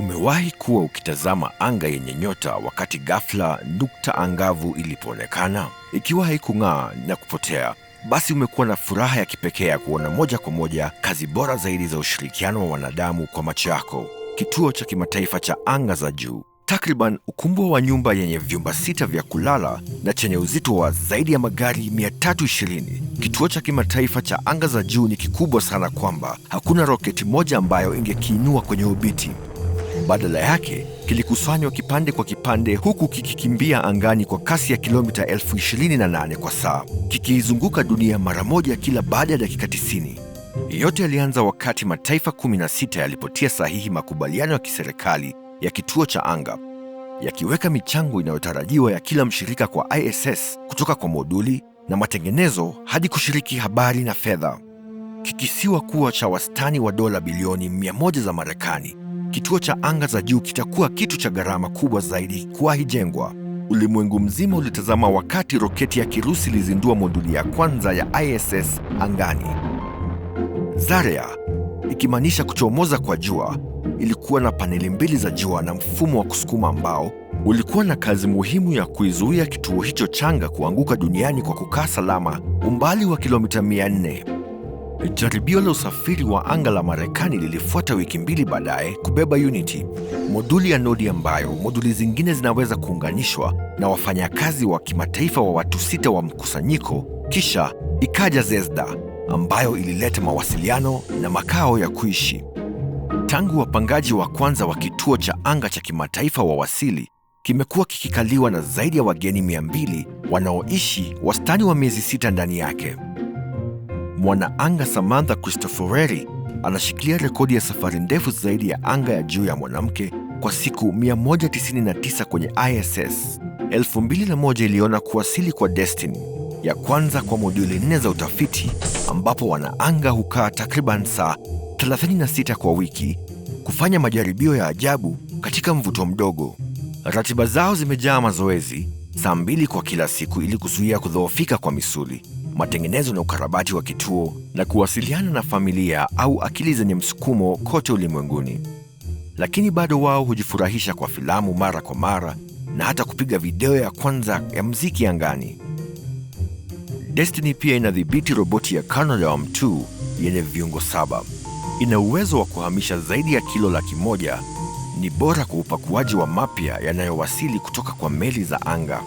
Umewahi kuwa ukitazama anga yenye nyota wakati ghafla nukta angavu ilipoonekana? Ikiwa haikung'aa na kupotea, basi umekuwa na furaha ya kipekee ya kuona moja kwa moja kazi bora zaidi za ushirikiano wa wanadamu kwa macho yako. Kituo cha Kimataifa cha Anga za Juu, takriban ukubwa wa nyumba yenye vyumba 6 vya kulala na chenye uzito wa zaidi ya magari 320. Kituo cha Kimataifa cha Anga za Juu ni kikubwa sana kwamba hakuna roketi moja ambayo ingekiinua kwenye obiti. Badala yake, kilikusanywa kipande kwa kipande, huku kikikimbia angani kwa kasi ya kilomita 28,000 kwa saa, kikiizunguka dunia mara moja kila baada ya dakika 90. Yote yalianza wakati mataifa 16 yalipotia sahihi makubaliano ya kiserikali ya kituo cha anga, yakiweka michango inayotarajiwa ya kila mshirika kwa ISS, kutoka kwa moduli na matengenezo hadi kushiriki habari na fedha. Kikisiwa kuwa cha wastani wa dola bilioni 100 za Marekani, kituo cha anga za juu kitakuwa kitu cha gharama kubwa zaidi kuwahi jengwa. Ulimwengu mzima ulitazama wakati roketi ya Kirusi ilizindua moduli ya kwanza ya ISS angani. Zarya, ikimaanisha kuchomoza kwa jua, ilikuwa na paneli 2 za jua na mfumo wa kusukuma ambao ulikuwa na kazi muhimu ya kuizuia kituo hicho changa kuanguka duniani kwa kukaa salama umbali wa kilomita 400. Jaribio la usafiri wa anga la Marekani lilifuata wiki 2 baadaye kubeba Unity, moduli ya nodi ambayo moduli zingine zinaweza kuunganishwa na wafanyakazi wa kimataifa wa watu 6 wa mkusanyiko. Kisha ikaja Zvezda ambayo ilileta mawasiliano na makao ya kuishi. Tangu wapangaji wa kwanza wa kituo cha anga cha kimataifa wawasili, kimekuwa kikikaliwa na zaidi ya wageni 200 wanaoishi wastani wa miezi 6 ndani yake. Mwanaanga Samantha Cristoforelli anashikilia rekodi ya safari ndefu zaidi ya anga ya juu ya mwanamke kwa siku 199 kwenye ISS. 2001 iliona kuwasili kwa Destiny, ya kwanza kwa moduli 4 za utafiti, ambapo wanaanga hukaa takriban saa 36 kwa wiki kufanya majaribio ya ajabu katika mvuto mdogo. Ratiba zao zimejaa mazoezi, saa 2 kwa kila siku ili kuzuia kudhoofika kwa misuli, matengenezo na ukarabati wa kituo, na kuwasiliana na familia au akili zenye msukumo kote ulimwenguni. Lakini bado wao hujifurahisha kwa filamu mara kwa mara na hata kupiga video ya kwanza ya muziki angani. Destiny pia inadhibiti roboti ya Canadarm2 yenye viungo 7. Ina uwezo wa kuhamisha zaidi ya kilo 100,000. Ni bora kwa upakuaji wa mapya yanayowasili kutoka kwa meli za anga.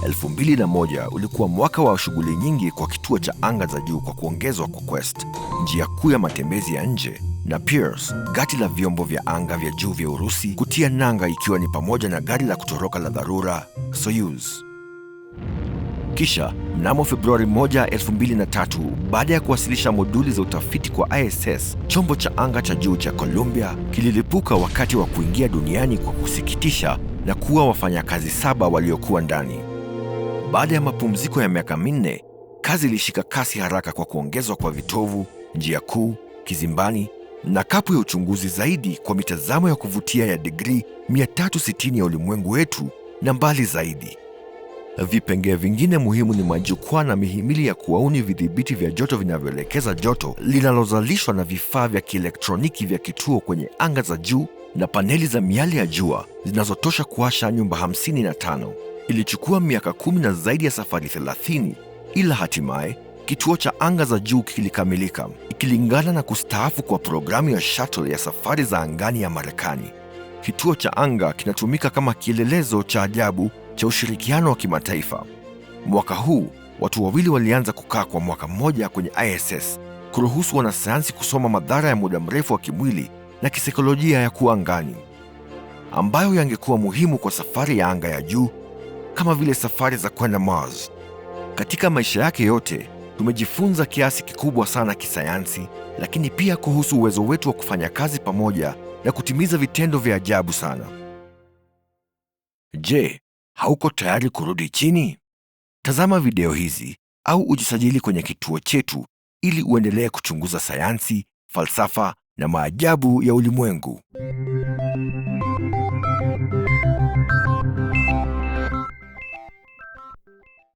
2001 ulikuwa mwaka wa shughuli nyingi kwa kituo cha anga za juu kwa kuongezwa kwa Quest, njia kuu ya matembezi ya nje, na Pirs, gati la vyombo vya anga vya juu vya Urusi kutia nanga, ikiwa ni pamoja na gari la kutoroka la dharura Soyuz. Kisha mnamo Februari 1, 2003, baada ya kuwasilisha moduli za utafiti kwa ISS, chombo cha anga cha juu cha Columbia kililipuka wakati wa kuingia duniani kwa kusikitisha na kuua wafanyakazi 7 waliokuwa ndani. Baada ya mapumziko ya miaka 4, kazi ilishika kasi haraka kwa kuongezwa kwa vitovu, njia kuu, kizimbani na kapu ya uchunguzi zaidi kwa mitazamo ya kuvutia ya digrii 360 ya ulimwengu wetu na mbali zaidi. Vipengee vingine muhimu ni majukwaa na mihimili ya kuwauni vidhibiti vya joto vinavyoelekeza joto linalozalishwa na vifaa vya kielektroniki vya kituo kwenye anga za juu, na paneli za miale ya jua zinazotosha kuwasha nyumba 55. Ilichukua miaka 10 na zaidi ya safari 30, ila hatimaye kituo cha anga za juu kilikamilika, ikilingana na kustaafu kwa programu ya shuttle ya safari za angani ya Marekani. Kituo cha anga kinatumika kama kielelezo cha ajabu cha ushirikiano wa kimataifa. Mwaka huu watu wawili walianza kukaa kwa mwaka mmoja kwenye ISS, kuruhusu wanasayansi kusoma madhara ya muda mrefu wa kimwili na kisaikolojia ya kuwa angani, ambayo yangekuwa muhimu kwa safari ya anga ya juu kama vile safari za kwenda Mars. Katika maisha yake yote tumejifunza kiasi kikubwa sana kisayansi, lakini pia kuhusu uwezo wetu wa kufanya kazi pamoja na kutimiza vitendo vya ajabu sana. Je, hauko tayari kurudi chini? Tazama video hizi au ujisajili kwenye kituo chetu ili uendelee kuchunguza sayansi, falsafa na maajabu ya ulimwengu.